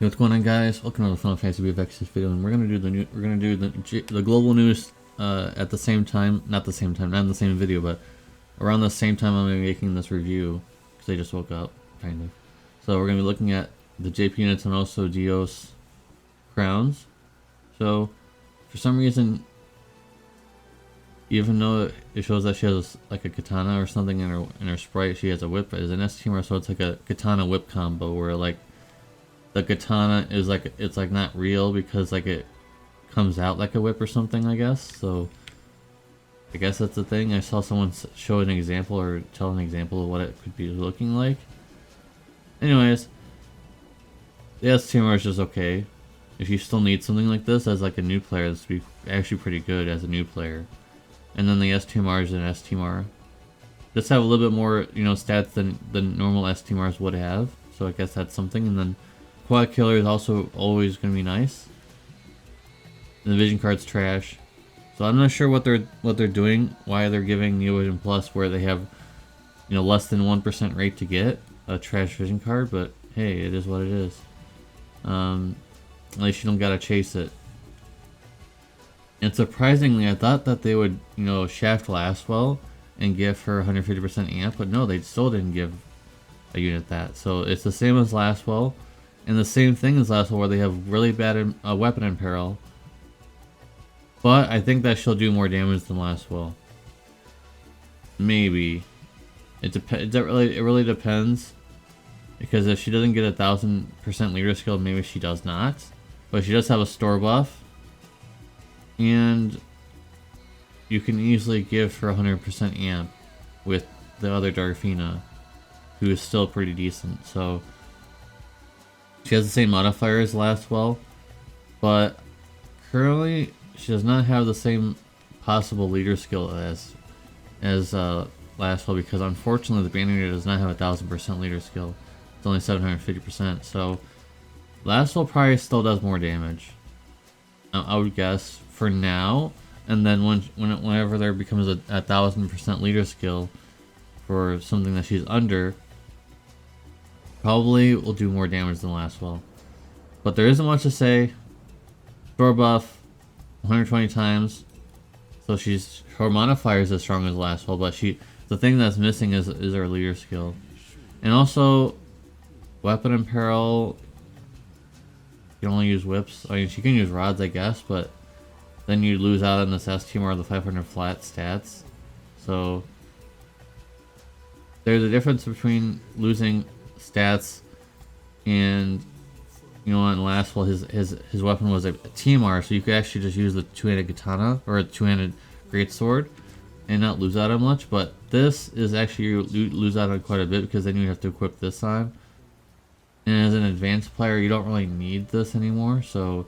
Hey, what's going on, guys? Welcome to the Final Fantasy VFX video, and we're gonna do the global news at the same time, not the same time, not in the same video, but around the same time I'm gonna be making this review because I just woke up, kind of. So we're gonna be looking at the JP units and also Dios crowns. So for some reason, even though it shows that she has like a katana or something in her sprite, she has a whip as an STMR, so it's like a katana whip combo where like the katana is like, it's like not real because like it comes out like a whip or something, I guess. So I guess that's the thing. I saw someone show an example or tell an example of what it could be looking like. Anyways, the STMR is just okay. If you still need something like this as like a new player, this would be actually pretty good as a new player. And then the STMR is an STMR. Just have a little bit more, you know, stats than the normal STMRs would have. So I guess that's something. And then Quad Killer is also always going to be nice. And the Vision card's trash. So I'm not sure what they're doing, why they're giving Neo Vision Plus where they have, you know, less than 1% rate to get a trash Vision card, but hey, it is what it is. At least you don't gotta chase it. And surprisingly, I thought that they would, you know, shaft Lastwell and give her 150% amp, but no, they still didn't give a unit that. So it's the same as Lastwell. And the same thing as Lastwell where they have really bad weapon in peril. But I think that she'll do more damage than Lastwell. Maybe. It really depends. Because if she doesn't get 1000% leader skill, maybe she does not. But she does have a store buff. And you can easily give her 100% amp with the other Dark Fina, who is still pretty decent. So she has the same modifier as Lastwell, but currently she does not have the same possible leader skill as Lastwell, because unfortunately the banner unit does not have 1000% leader skill. It's only 750%. So Lastwell probably still does more damage, I would guess, for now. And then whenever there becomes a 1000% leader skill for something that she's under, probably will do more damage than Lastwell. But there isn't much to say. Store buff 120 times. So her modifier is as strong as Lastwell, but the thing that's missing is her leader skill. And also weapon in peril, you can only use whips. I mean, she can use rods, I guess, but then you lose out on this STMR, the 500 flat stats. So there's a difference between losing stats and, you know, on Lastwell his weapon was a TMR, so you could actually just use the two-handed katana or a two-handed greatsword and not lose out on much. But this is actually, you lose out on quite a bit because then you have to equip this on. And as an advanced player, you don't really need this anymore, so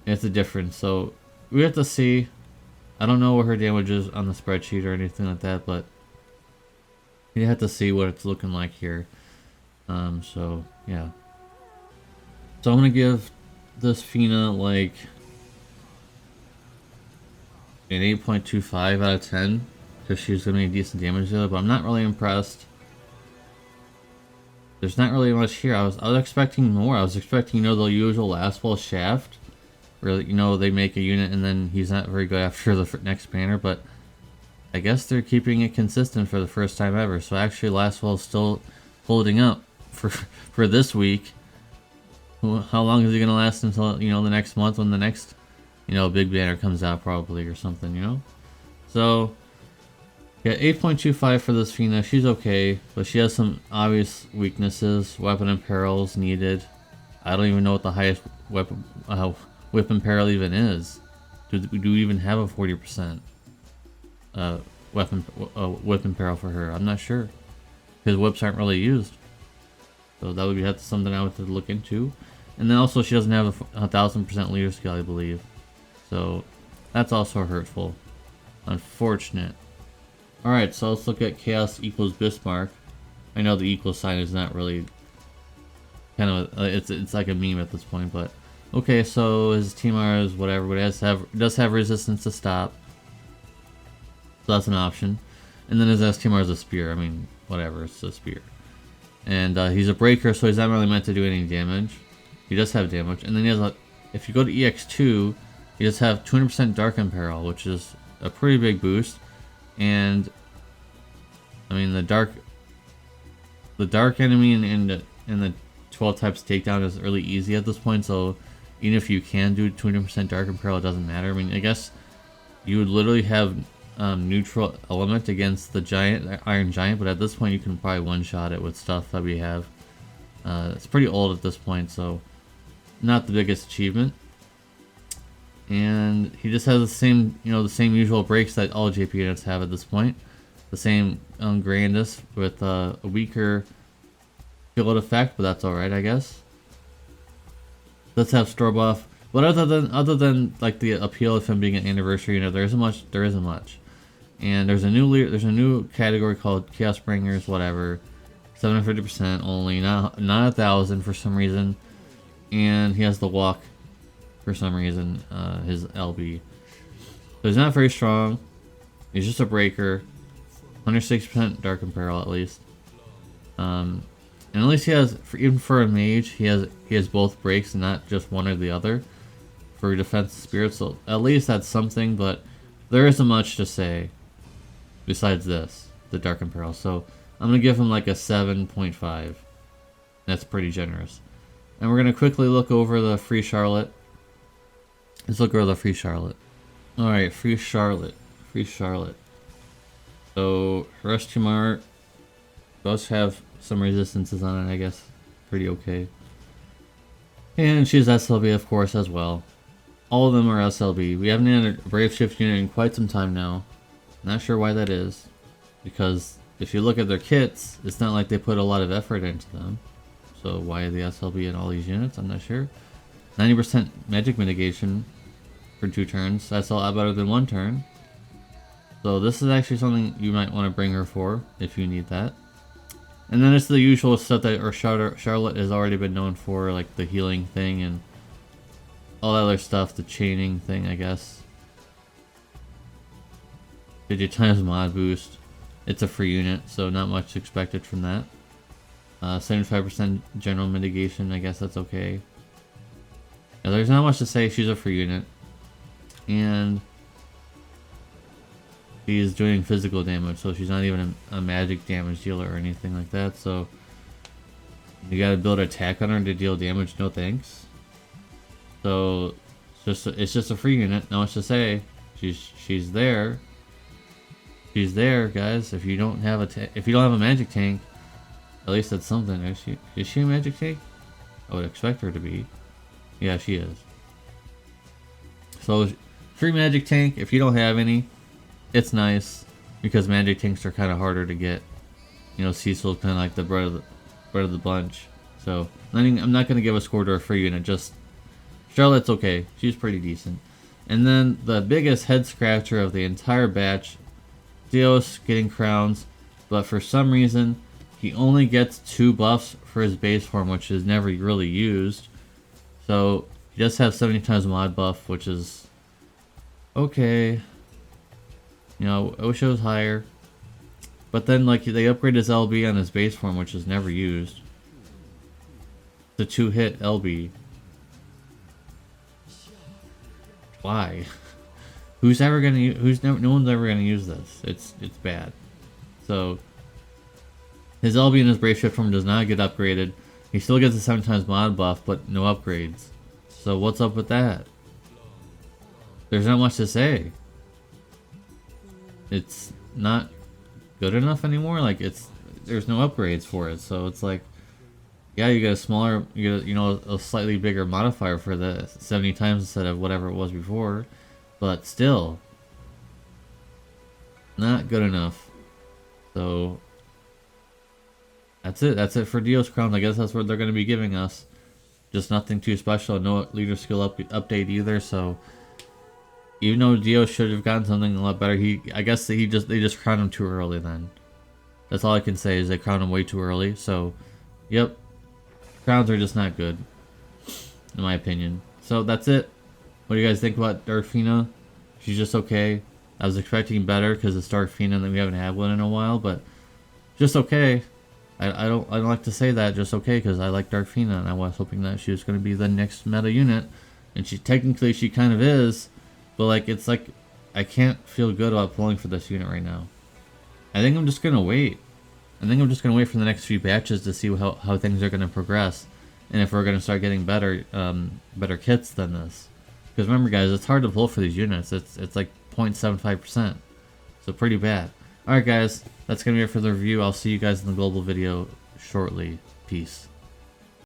it's a difference. So we have to see. I don't know what her damage is on the spreadsheet or anything like that, but you have to see what it's looking like here. So yeah. So I'm gonna give this Fina like an 8.25 out of 10 because she's gonna make decent damage to it, but I'm not really impressed. There's not really much here. I was expecting more. I was expecting, you know, the usual Lastwell shaft, where, you know, they make a unit and then he's not very good after the next banner, but I guess they're keeping it consistent for the first time ever. So actually Lastwell is still holding up for this week. How long is he gonna last until, you know, the next month when the next, you know, big banner comes out probably or something, you know? So yeah, 8.25 for this Fina. She's okay, but she has some obvious weaknesses. Weapon in perils needed. I don't even know what the highest whip in peril even is. Do we even have a 40% whip in peril for her? I'm not sure, because whips aren't really used. So that would be something I would have to look into. And then also she doesn't have a 1000% leader skill, I believe. So that's also hurtful. Unfortunate. Alright, so let's look at Chaos equals Bismark. I know the equal sign is not really kind of it's like a meme at this point, but okay. So his TMR is whatever, but it does have resistance to stop, so that's an option. And then his STMR is a spear. I mean, whatever, it's a spear. And he's a breaker, so he's not really meant to do any damage. He does have damage. And then he has a, if you go to EX2, he does have 200% Dark Imperil, which is a pretty big boost. And I mean the dark enemy in the 12 types takedown is really easy at this point, so even if you can do 200% Dark Imperil, it doesn't matter. I mean, I guess you would literally have neutral element against the giant, Iron Giant, but at this point you can probably one-shot it with stuff that we have. It's pretty old at this point, so not the biggest achievement. And he just has the same, the same usual breaks that all JP units have at this point. The same Grandis with a weaker field effect, but that's alright, I guess. Let's have store buff. But other than like the appeal of him being an anniversary unit, there isn't much. And there's a new category called Chaos Bringers, whatever. 750% only, not 1,000 for some reason. And he has the walk for some reason, his LB. So he's not very strong. He's just a breaker. 160% Dark Imperil at least. And at least he has, even for a mage, he has both breaks and not just one or the other for defense spirit. So at least that's something, but there isn't much to say besides this, the Dark Imperil. So I'm gonna give him like a 7.5. That's pretty generous. And we're gonna quickly look over the free Charlotte. Let's look over the free Charlotte. Alright, free Charlotte. So, Rescue Mart does have some resistances on it, I guess. Pretty okay. And she's SLB, of course, as well. All of them are SLB. We haven't had a Brave Shift unit in quite some time now. Not sure why that is. Because if you look at their kits, it's not like they put a lot of effort into them. So why are the SLB in all these units? I'm not sure. 90% magic mitigation for 2 turns. That's a lot better than 1 turn. So this is actually something you might want to bring her for if you need that. And then it's the usual stuff that Charlotte has already been known for, like the healing thing and all that other stuff, the chaining thing, I guess. Digitimes mod boost. It's a free unit, so not much expected from that. 75% general mitigation, I guess that's okay. Yeah, there's not much to say, she's a free unit. And she's doing physical damage, so she's not even a magic damage dealer or anything like that, so you gotta build an attack on her to deal damage, no thanks. So it's just a free unit, not much to say. She's there. She's there, guys. If you don't have a magic tank, at least that's something. Is she a magic tank? I would expect her to be. Yeah, she is. So free magic tank. If you don't have any, it's nice because magic tanks are kind of harder to get. Cecil's kind of like the bread of the bunch. So I'm not gonna give a score to a free unit. Just Charlotte's okay. She's pretty decent. And then the biggest head scratcher of the entire batch, Deus getting crowns, but for some reason he only gets 2 buffs for his base form, which is never really used. So he does have 70 times mod buff, which is okay. I wish it was higher. But then they upgrade his LB on his base form, which is never used. The 2-hit LB. Why? No one's ever gonna use this. It's bad. So his LB and his Brave Shift form does not get upgraded. He still gets a 7 times mod buff, but no upgrades. So what's up with that? There's not much to say. It's not good enough anymore. There's no upgrades for it. So it's like, yeah, you get a slightly bigger modifier for the 70 times instead of whatever it was before. But still, not good enough. So that's it. That's it for Deus crowns. I guess that's what they're going to be giving us. Just nothing too special. No leader skill update either. So even though Deus should have gotten something a lot better, I guess they just crowned him too early. Then that's all I can say is they crowned him way too early. So, yep, crowns are just not good, in my opinion. So that's it. What do you guys think about Dark Fina? She's just okay. I was expecting better because it's Dark Fina and we haven't had one in a while, but just okay. I don't like to say that just okay because I like Dark Fina and I was hoping that she was going to be the next meta unit, and she kind of is, but like it's like I can't feel good about pulling for this unit right now. I think I'm just gonna wait. I think I'm just gonna wait for the next few batches to see how things are gonna progress, and if we're gonna start getting better better kits than this. Because remember, guys, it's hard to pull for these units. It's like 0.75%, so pretty bad. All right, guys, that's gonna be it for the review. I'll see you guys in the global video shortly. Peace.